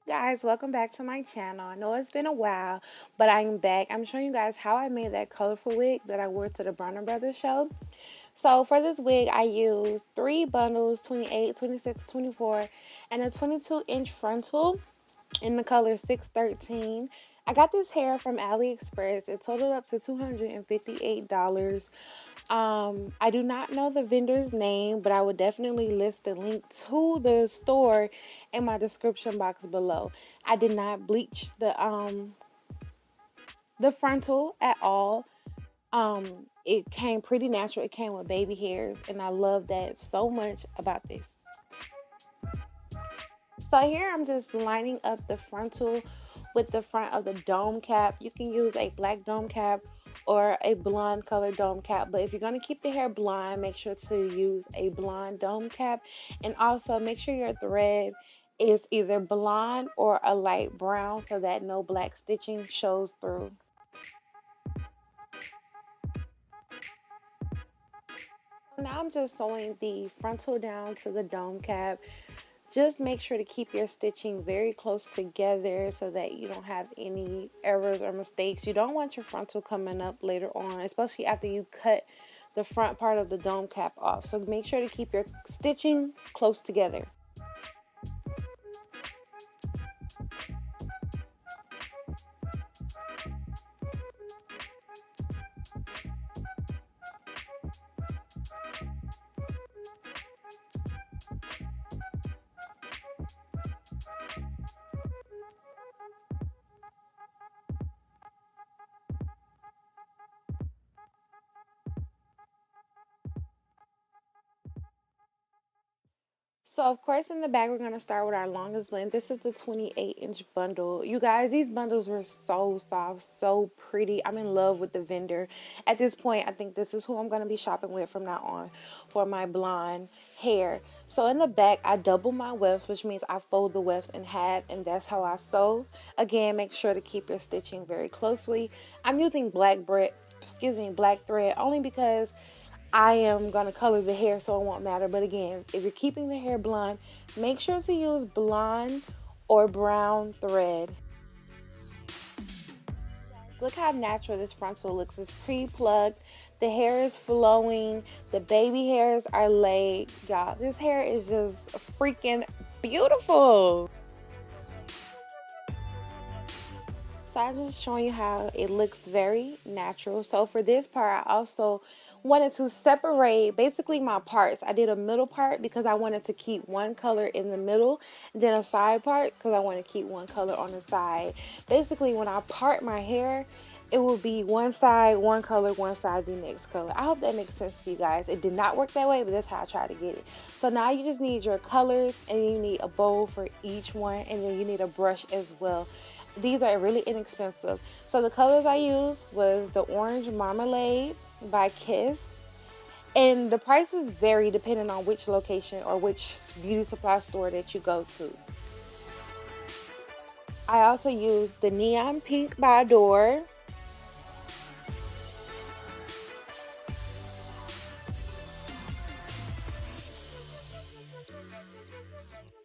Guys, welcome back to my channel. I know it's been a while, but I'm back. I'm showing you guys how I made that colorful wig that I wore to the Bronner Brothers show. So for this wig, I used three bundles, 28, 26, 24, and a 22-inch frontal in the color 613. I got this hair from AliExpress. It totaled up to $258. I do not know the vendor's name, but I would definitely list the link to the store in my description box below. I did not bleach the frontal at all. It came pretty natural. It came with baby hairs, and I love that so much about this. So here I'm just lining up the frontal with the front of the dome cap. You can use a black dome cap or a blonde colored dome cap, but if you're going to keep the hair blonde, make sure to use a blonde dome cap, and also make sure your thread is either blonde or a light brown so that no black stitching shows through. Now I'm just sewing the frontal down to the dome cap. Just make sure to keep your stitching very close together so that you don't have any errors or mistakes. You don't want your frontal coming up later on, especially after you cut the front part of the dome cap off. So make sure to keep your stitching close together. So of course in the back we're going to start with our longest length. This is the 28-inch bundle. You guys, these bundles were so soft, so pretty. I'm in love with the vendor. At this point, I think this is who I'm going to be shopping with from now on for my blonde hair. So in the back, I double my wefts, which means I fold the wefts in half, and that's how I sew. Again, make sure to keep your stitching very closely. I'm using black thread only because I am going to color the hair so it won't matter. But again, if you're keeping the hair blonde, make sure to use blonde or brown thread. Look how natural this frontal looks. It's pre-plucked. The hair is flowing. The baby hairs are laid. Y'all, this hair is just freaking beautiful. So I'm just showing you how it looks very natural. So for this part, I also wanted to separate basically my parts. I did a middle part because I wanted to keep one color in the middle, then a side part because I want to keep one color on the side. Basically, when I part my hair, it will be one side, one color, one side, the next color. I hope that makes sense to you guys. It did not work that way, but that's how I tried to get it. So now you just need your colors, and you need a bowl for each one, and then you need a brush as well. These are really inexpensive. So the colors I used was the Orange Marmalade by Kiss. And the prices vary depending on which location or which beauty supply store that you go to. I also used the Neon Pink by Adore,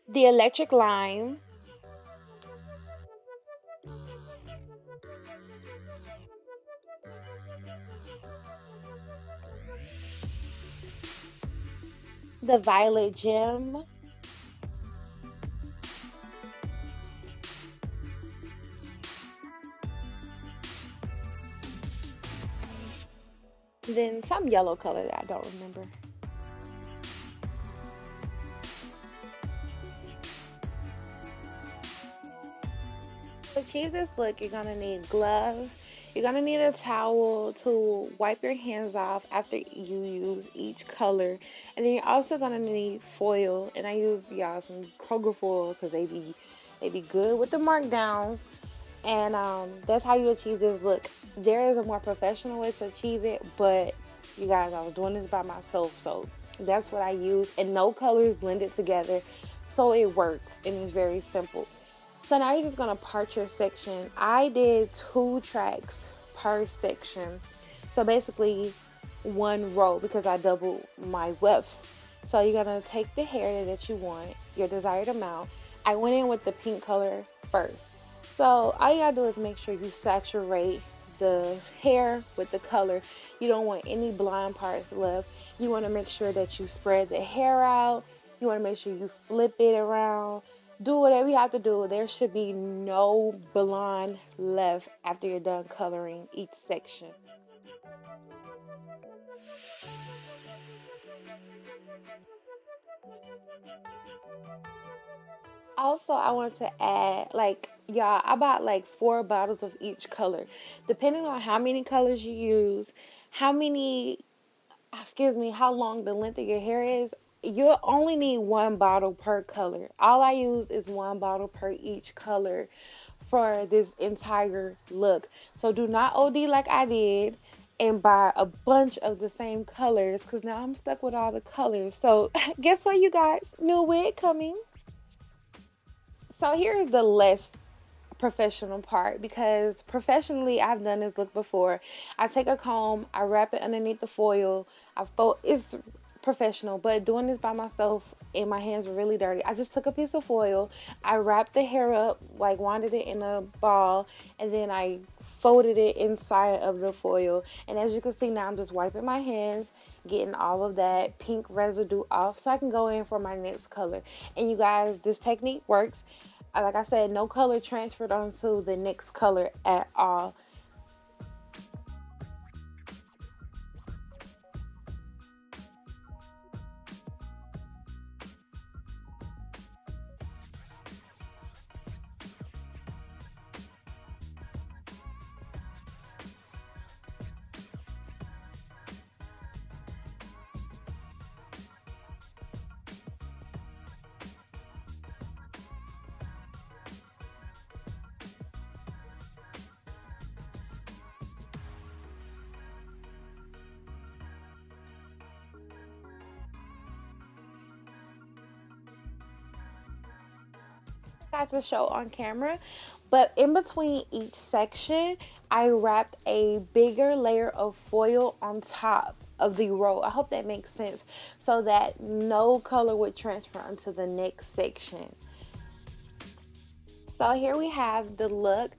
the Electric Lime, the Violet Gem, then some yellow color that I don't remember. To achieve this look, you're gonna need gloves. You're gonna need a towel to wipe your hands off after you use each color, and then you're also gonna need foil. And I use y'all some Kroger foil because they be good with the markdowns. And that's how you achieve this look. There is a more professional way to achieve it, but you guys, I was doing this by myself, so that's what I use. And no colors blended together, so it works and it's very simple. So now you're just gonna part your section. I did 2 tracks per section. So basically 1 row because I doubled my wefts. So you're gonna take the hair that you want, your desired amount, I went in with the pink color first. So all you gotta do is make sure you saturate the hair with the color. You don't want any blonde parts left. You want to make sure that you spread the hair out. You want to make sure you flip it around. Do whatever you have to do. There should be no blonde left after you're done coloring each section. Also, I want to add, like, y'all, I bought like 4 bottles of each color. Depending on how many colors you use, how many, excuse me, how long the length of your hair is, you'll only need 1 bottle per color. All I use is 1 bottle per each color for this entire look. So do not OD like I did and buy a bunch of the same colors because now I'm stuck with all the colors. So guess what, you guys? New wig coming. So here's the less professional part because professionally I've done this look before. I take a comb, I wrap it underneath the foil. It's professional, but doing this by myself and my hands were really dirty. I just took a piece of foil, I wrapped the hair up, like winded it in a ball, and then I folded it inside of the foil. And as you can see now, I'm just wiping my hands, getting all of that pink residue off so I can go in for my next color. And you guys, this technique works. Like I said, no color transferred onto the next color at all. Got to show on camera, but in between each section, I wrapped a bigger layer of foil on top of the row. I hope that makes sense so that no color would transfer onto the next section. So here we have the look.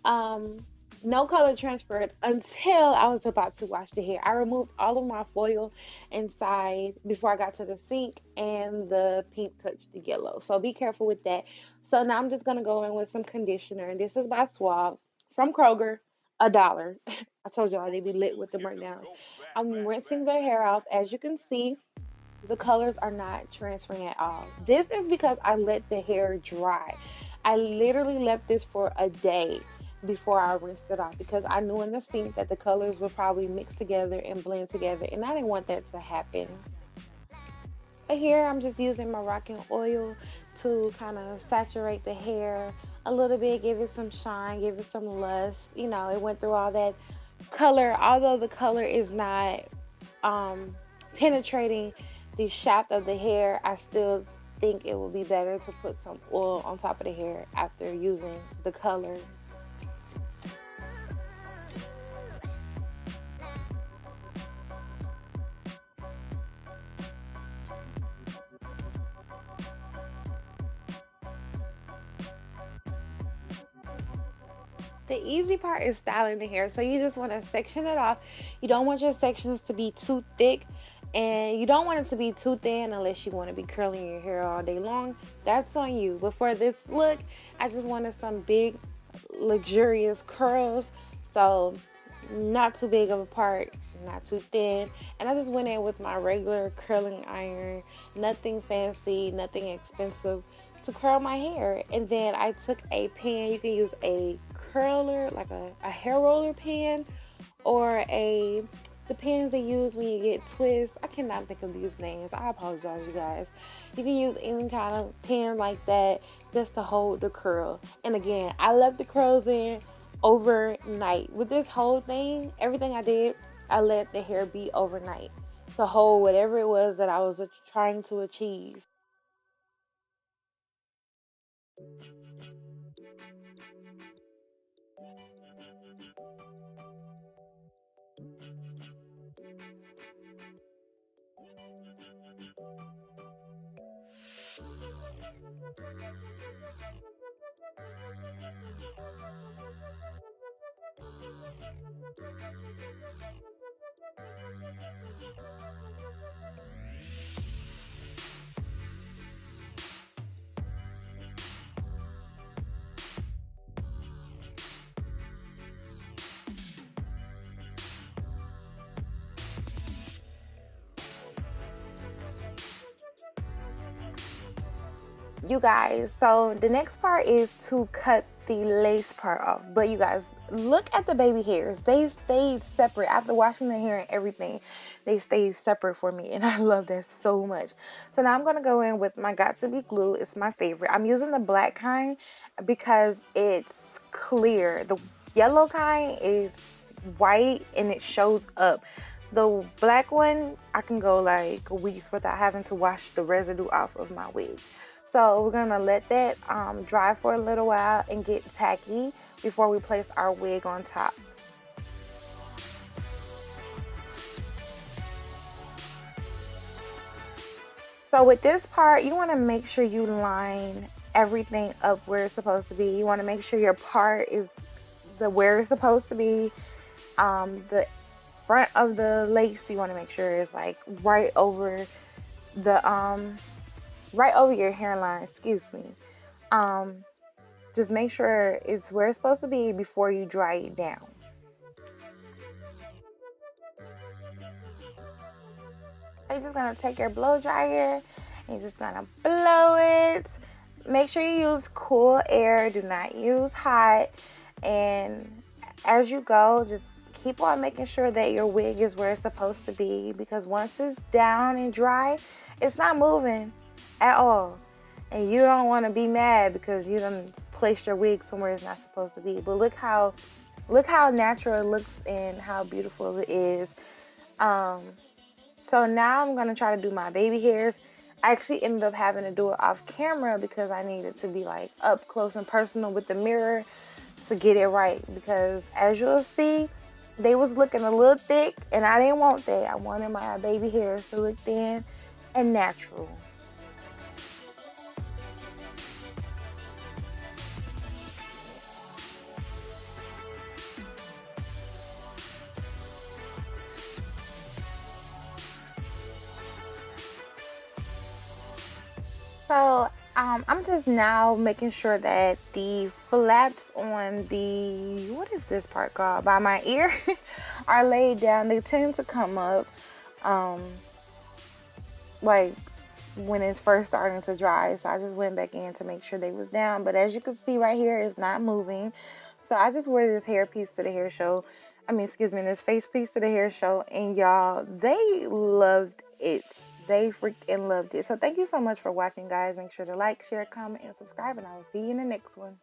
Um, no color transferred until I was about to wash the hair. I removed all of my foil inside before I got to the sink, and the pink touched the yellow. So be careful with that. So now I'm just gonna go in with some conditioner, and this is by Suave from Kroger, $1. I told y'all they be lit with the markdowns. I'm rinsing the hair off. As you can see, the colors are not transferring at all. This is because I let the hair dry. I literally left this for a day before I rinsed it off because I knew in the sink that the colors would probably mix together and blend together, and I didn't want that to happen. But here I'm just using Moroccan oil to kind of saturate the hair a little bit, give it some shine, give it some luster. You know, it went through all that color, although the color is not um, penetrating the shaft of the hair. I still think it would be better to put some oil on top of the hair after using the color. The easy part is styling the hair. So you just want to section it off. You don't want your sections to be too thick, and you don't want it to be too thin unless you want to be curling your hair all day long. That's on you. But for this look, I just wanted some big, luxurious curls. So not too big of a part, not too thin. And I just went in with my regular curling iron, nothing fancy, nothing expensive to curl my hair. And then I took a pan. You can use a curler, like a hair roller pan, or the pans they use when you get twists. I cannot think of these names. I apologize, you guys. You can use any kind of pan like that just to hold the curl. And again, I left the curls in overnight. With this whole thing, everything I did, I let the hair be overnight to hold whatever it was that I was trying to achieve. You guys, so the next part is to cut the lace part off. But you guys, look at the baby hairs. They stayed separate after washing the hair and everything. They stayed separate for me, and I love that so much. So now I'm gonna go in with my Got To Be glue. It's my favorite. I'm using the black kind because it's clear. The yellow kind is white and it shows up. The black one, I can go like weeks without having to wash the residue off of my wig. So we're gonna let that dry for a little while and get tacky before we place our wig on top. So with this part, you wanna make sure you line everything up where it's supposed to be. You wanna make sure your part is where it's supposed to be. The front of the lace, you wanna make sure is like the right over your hairline, excuse me. Um, just make sure it's where it's supposed to be before you dry it down. You're just gonna take your blow dryer and you're just gonna blow it. Make sure you use cool air, do not use hot. And as you go, just keep on making sure that your wig is where it's supposed to be, because once it's down and dry, it's not moving at all. And you don't want to be mad because you done placed your wig somewhere it's not supposed to be. But look how natural it looks and how beautiful it is. So now I'm gonna try to do my baby hairs. I actually ended up having to do it off camera because I needed to be like up close and personal with the mirror to get it right, because as you'll see, they was looking a little thick and I didn't want that. I wanted my baby hairs to look thin and natural. So I'm just now making sure that the flaps on the, what is this part called, by my ear, are laid down. They tend to come up um, like when it's first starting to dry. So I just went back in to make sure they was down. But as you can see right here, it's not moving. So I just wear this hair piece to the hair show. I mean, excuse me, this face piece to the hair show. And y'all, they loved it. They freaking loved it. So thank you so much for watching, guys. Make sure to like, share, comment, and subscribe. And I will see you in the next one.